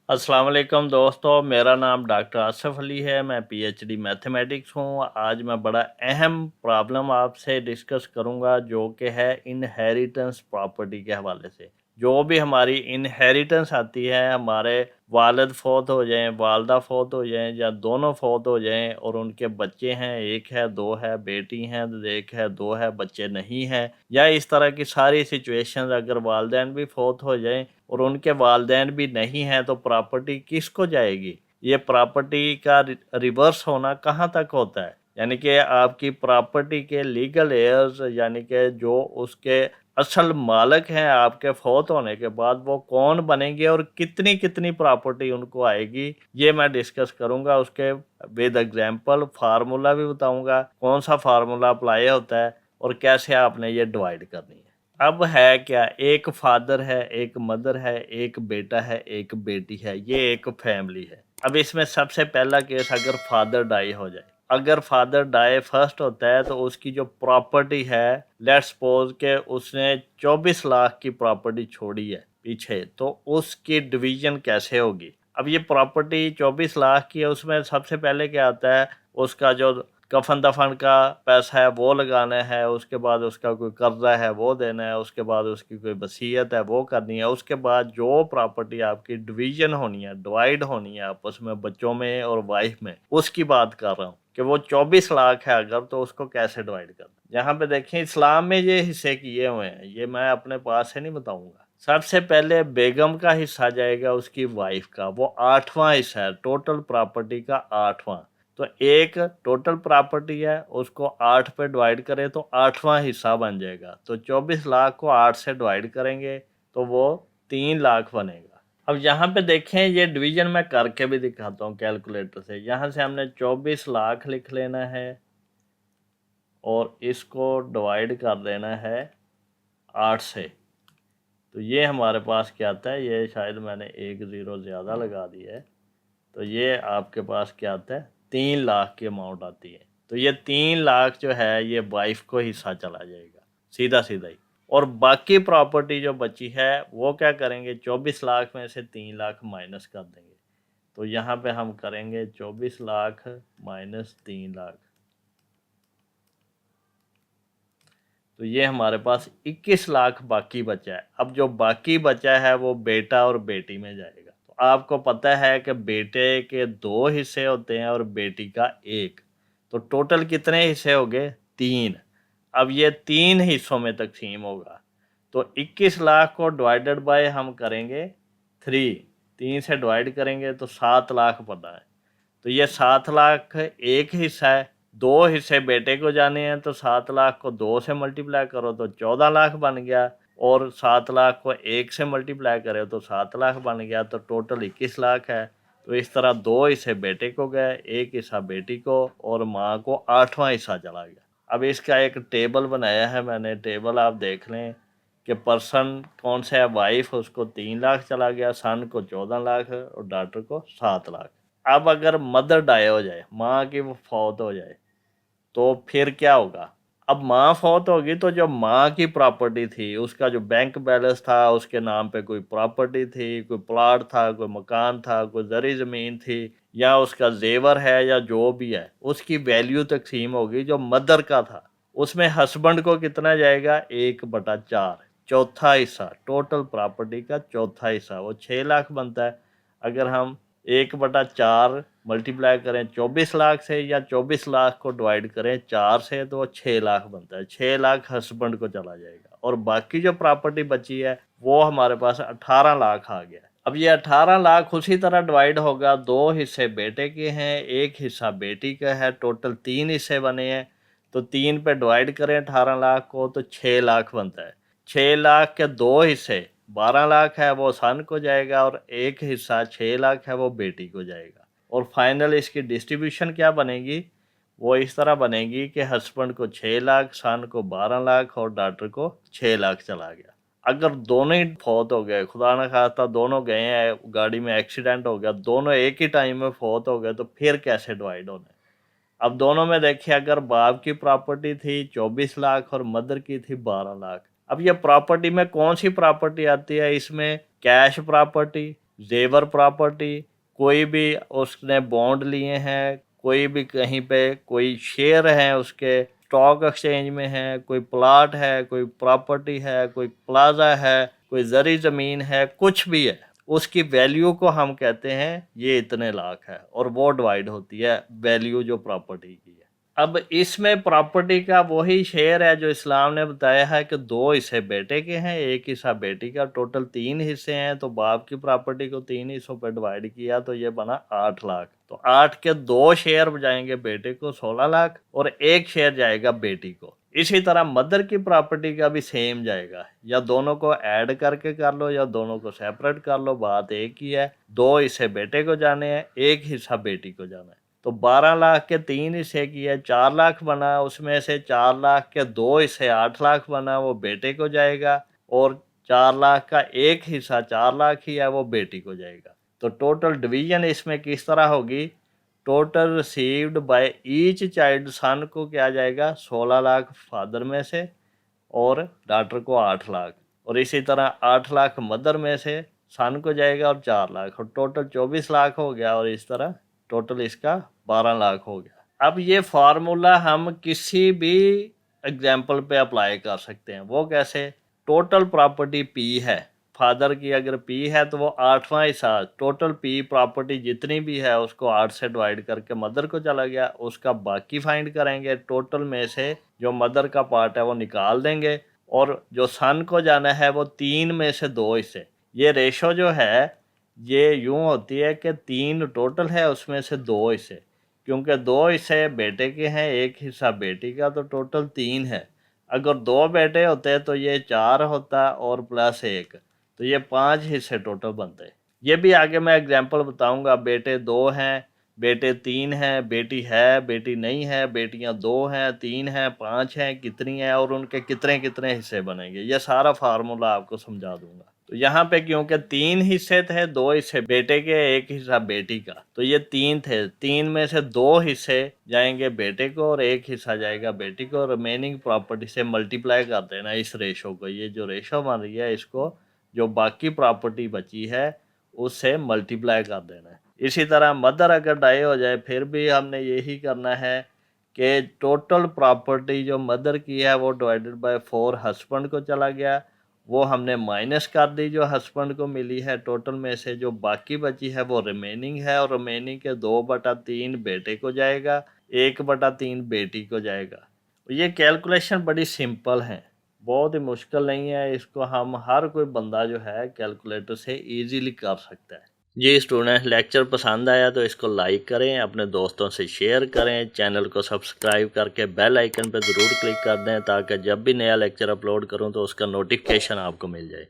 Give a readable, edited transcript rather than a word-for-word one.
अस्सलाम वालेकुम दोस्तों, मेरा नाम डॉक्टर आसिफ अली है। मैं पीएचडी मैथमेटिक्स हूँ। आज मैं बड़ा अहम प्रॉब्लम आपसे डिस्कस करूँगा जो कि है इनहेरिटेंस प्रॉपर्टी के हवाले से। जो भी हमारी इनहेरिटेंस आती है, हमारे वालिद फ़ौत हो जाएँ, वालदा फ़ौत हो जाएँ या दोनों फ़ौत हो जाएँ और उनके बच्चे हैं, 1 है, 2 है, बेटी हैं, 1 है, 2 है, बच्चे नहीं हैं, या इस तरह की सारी सिचुएशंस अगर वालिदैन भी फ़ौत हो जाएँ और उनके वालिदैन भी नहीं हैं, तो प्रॉपर्टी किसको जाएगी? ये प्रॉपर्टी का रिवर्स होना कहाँ तक होता है? यानी कि आपकी प्रॉपर्टी के लीगल हेयर्स, यानी कि जो उसके असल मालिक हैं आपके फ़ौत होने के बाद, वो कौन बनेंगे और कितनी-कितनी प्रॉपर्टी उनको आएगी, ये मैं डिस्कस करूँगा। उसके विद एग्ज़ाम्पल फ़ॉर्मूला भी बताऊँगा, कौन-सा फ़ॉर्मूला अप्लाई होता है और कैसे आपने ये डिवाइड करनी है। अब है क्या, एक फादर है, एक मदर है, एक बेटा है, एक बेटी है, ये एक फैमिली है। अब इसमें सबसे पहला केस, अगर फादर डाई हो जाए, अगर फादर डाई फर्स्ट होता है तो उसकी जो प्रॉपर्टी है, लेट्स सपोज के उसने 24 लाख की प्रॉपर्टी छोड़ी है पीछे, तो उसकी डिवीजन कैसे होगी? अब ये प्रॉपर्टी 24 लाख की है, उसमें सबसे पहले क्या आता है, उसका जो कफन दफन का पैसा है वो लगाना है, उसके बाद उसका कोई कर्जा है वो देना है, उसके बाद उसकी कोई वसीयत है वो करनी है, उसके बाद जो प्रॉपर्टी आपकी डिवीजन होनी है, डिवाइड होनी है आपस में बच्चों में और वाइफ में, उसकी बात कर रहा हूँ कि वो 24 लाख है अगर, तो उसको कैसे डिवाइड करना। यहाँ पे देखें, इस्लाम में ये हिस्से किए हुए हैं, ये मैं अपने पास से नहीं बताऊंगा। सबसे पहले बेगम का हिस्सा जाएगा उसकी वाइफ का, वो 8वां हिस्सा है टोटल प्रॉपर्टी का, 8वां। तो एक टोटल प्रॉपर्टी है, उसको 8 पे डिवाइड करें तो 8वां हिस्सा बन जाएगा। तो 24 लाख को 8 से डिवाइड करेंगे तो वो 3 लाख बनेगा। अब यहाँ पे देखें, ये डिवीजन मैं करके भी दिखाता हूँ कैलकुलेटर से। यहाँ से हमने 24 लाख लिख लेना है और इसको डिवाइड कर देना है 8 से। तो ये हमारे पास क्या आता है, ये शायद मैंने एक ज़ीरो ज़्यादा लगा दिया है, तो ये आपके पास क्या आता है, 3 लाख की अमाउंट आती है। तो ये 3 लाख जो है ये वाइफ को हिस्सा चला जाएगा, सीधा सीधा ही। और बाकी प्रॉपर्टी जो बची है वो क्या करेंगे, 24 लाख में से 3 लाख माइनस कर देंगे। तो यहाँ पे हम करेंगे 24 लाख माइनस 3 लाख, तो ये हमारे पास 21 लाख बाकी बचा है। अब जो बाकी बचा है वो बेटा और बेटी में जाएगा। तो आपको पता है कि बेटे के 2 हिस्से होते हैं और बेटी का 1, तो टोटल कितने हिस्से हो गए, 3। अब ये 3 हिस्सों में तकसीम होगा, तो 21 लाख को डिवाइडेड बाय हम करेंगे 3, 3 से डिवाइड करेंगे तो 7 लाख पता है। तो ये 7 लाख एक हिस्सा है, 2 हिस्से बेटे को जाने हैं, तो 7 लाख को 2 से मल्टीप्लाई करो तो 14 लाख बन गया, और 7 लाख को 1 से मल्टीप्लाई करो तो 7 लाख बन गया, तो टोटल 21 लाख है। तो इस तरह 2 हिस्से बेटे को गए, 1 हिस्सा बेटी को, और माँ को 8वां हिस्सा चला गया। अब इसका एक टेबल बनाया है मैंने, टेबल आप देख लें कि पर्सन कौन सा है, वाइफ, उसको 3 लाख चला गया, सन को 14 लाख और डॉटर को 7 लाख। अब अगर मदर डाई हो जाए, माँ की वो फौत हो जाए, तो फिर क्या होगा। अब माँ फौत होगी तो जो माँ की प्रॉपर्टी थी, उसका जो बैंक बैलेंस था, उसके नाम पे कोई प्रॉपर्टी थी, कोई प्लाट था, कोई मकान था, कोई जरी ज़मीन थी, या उसका जेवर है, या जो भी है, उसकी वैल्यू तकसीम होगी जो मदर का था। उसमें हस्बैंड को कितना जाएगा, 1/4, चौथा हिस्सा, टोटल प्रॉपर्टी का चौथा हिस्सा, वो 6 लाख बनता है। अगर हम 1/4 मल्टीप्लाई करें 24 लाख से, या 24 लाख को डिवाइड करें 4 से, तो 6 लाख बनता है। 6 लाख हस्बैंड को चला जाएगा, और बाकी जो प्रॉपर्टी बची है वो हमारे पास 18 लाख आ गया। अब ये 18 लाख उसी तरह डिवाइड होगा, 2 हिस्से बेटे के हैं, 1 हिस्सा बेटी का है, टोटल 3 हिस्से बने हैं। तो 3 पे डिवाइड करें 18 लाख को तो 6 लाख बनता है। 6 लाख के 2 हिस्से, 12 लाख है वो सन को जाएगा, और 1 हिस्सा 6 लाख है वो बेटी को जाएगा। और फाइनल इसकी डिस्ट्रीब्यूशन क्या बनेगी, वो इस तरह बनेगी कि हस्बैंड को 6 लाख, सन को 12 लाख और डॉटर को 6 लाख चला गया। अगर दोनों ही फौत हो गए, खुदा न खास्ता दोनों गए हैं, गाड़ी में एक्सीडेंट हो गया, दोनों एक ही टाइम में फौत हो गए, तो फिर कैसे डिवाइड होने। अब दोनों में देखिए, अगर बाप की प्रॉपर्टी थी 24 लाख और मदर की थी 12 लाख। अब ये प्रॉपर्टी में कौन सी प्रॉपर्टी आती है, इसमें कैश प्रॉपर्टी, जेवर प्रॉपर्टी, कोई भी उसने बॉन्ड लिए हैं, कोई भी कहीं पे कोई शेयर हैं उसके स्टॉक एक्सचेंज में है, कोई प्लाट है, कोई प्रॉपर्टी है, कोई प्लाजा है, कोई ज़री ज़मीन है, कुछ भी है, उसकी वैल्यू को हम कहते हैं ये इतने लाख है, और वो डिवाइड होती है वैल्यू जो प्रॉपर्टी की है। अब इसमें प्रॉपर्टी का वही शेयर है जो इस्लाम ने बताया है कि 2 हिस्से बेटे के हैं, 1 हिस्सा बेटी का, टोटल 3 हिस्से हैं। तो बाप की प्रॉपर्टी को 3 हिस्सों पर डिवाइड किया तो ये बना 8 लाख। तो 8 के 2 शेयर जाएंगे बेटे को 16 लाख और 1 शेयर जाएगा बेटी को। इसी तरह मदर की प्रॉपर्टी का भी सेम जाएगा, या दोनों को ऐड करके कर लो या दोनों को सेपरेट कर लो, बात एक ही है। 2 हिस्से बेटे को जाने हैं, 1 हिस्सा बेटी को जाना है। तो 12 लाख के 3 हिस्से किए 4 लाख बना, उसमें से 4 लाख के 2 हिस्से 8 लाख बना, वो बेटे को जाएगा, और 4 लाख का 1 हिस्सा 4 लाख ही है, वो बेटी को जाएगा। तो टोटल डिवीजन इसमें किस तरह होगी, total received by each child, son को क्या जाएगा 16 लाख फादर में से और डॉटर को 8 लाख, और इसी तरह 8 लाख मदर में से सन को जाएगा और 4 लाख, और टोटल 24 लाख हो गया, और इस तरह टोटल इसका 12 लाख हो गया। अब ये फार्मूला हम किसी भी एग्जाम्पल पे अप्लाई कर सकते हैं। वो कैसे, टोटल प्रॉपर्टी पी है, फादर की अगर पी है तो वो 8वां हिस्सा, टोटल पी प्रॉपर्टी जितनी भी है उसको 8 से डिवाइड करके मदर को चला गया, उसका बाकी फाइंड करेंगे, टोटल में से जो मदर का पार्ट है वो निकाल देंगे, और जो सन को जाना है वो 3 में से 2 हिस्से। ये रेशो जो है ये यूँ होती है कि 3 टोटल है, उसमें से 2 हिस्से, क्योंकि 2 हिस्से बेटे के हैं, 1 हिस्सा बेटी का, तो टोटल 3 है। अगर 2 बेटे होते तो ये 4 होता और प्लस 1, तो ये 5 हिस्से टोटल बनते। ये भी आगे मैं एग्जांपल बताऊंगा। बेटे 2 हैं, बेटे 3 हैं, बेटी है, बेटी नहीं है, बेटियां 2 हैं, 3 हैं, 5 हैं, कितनी हैं और उनके कितने कितने हिस्से बनेंगे, ये सारा फार्मूला आपको समझा दूंगा। तो यहाँ पे क्योंकि 3 हिस्से थे, 2 हिस्से बेटे के, 1 हिस्सा बेटी का, तो ये 3 थे, 3 में से 2 हिस्से जाएंगे बेटे को और 1 हिस्सा जाएगा बेटी को। रिमेनिंग प्रॉपर्टी से मल्टीप्लाई कर देना इस रेशो को, ये जो रेशो बन रही है इसको जो बाकी प्रॉपर्टी बची है उससे मल्टीप्लाई कर देना है। इसी तरह मदर अगर डाई हो जाए फिर भी हमने यही करना है कि टोटल प्रॉपर्टी जो मदर की है वो डिवाइडेड बाय 4 हस्बैंड को चला गया, वो हमने माइनस कर दी जो हस्बैंड को मिली है, टोटल में से जो बाकी बची है वो रिमेनिंग है, और रिमेनिंग के 2/3 बेटे को जाएगा, 1/3 बेटी को जाएगा। ये कैलकुलेशन बड़ी सिंपल है, बहुत ही मुश्किल नहीं है, इसको हम हर कोई बंदा जो है कैलकुलेटर से इजीली कर सकता है। जी स्टूडेंट, लेक्चर पसंद आया तो इसको लाइक करें, अपने दोस्तों से शेयर करें, चैनल को सब्सक्राइब करके बेल आइकन पर ज़रूर क्लिक कर दें ताकि जब भी नया लेक्चर अपलोड करूं तो उसका नोटिफिकेशन आपको मिल जाए।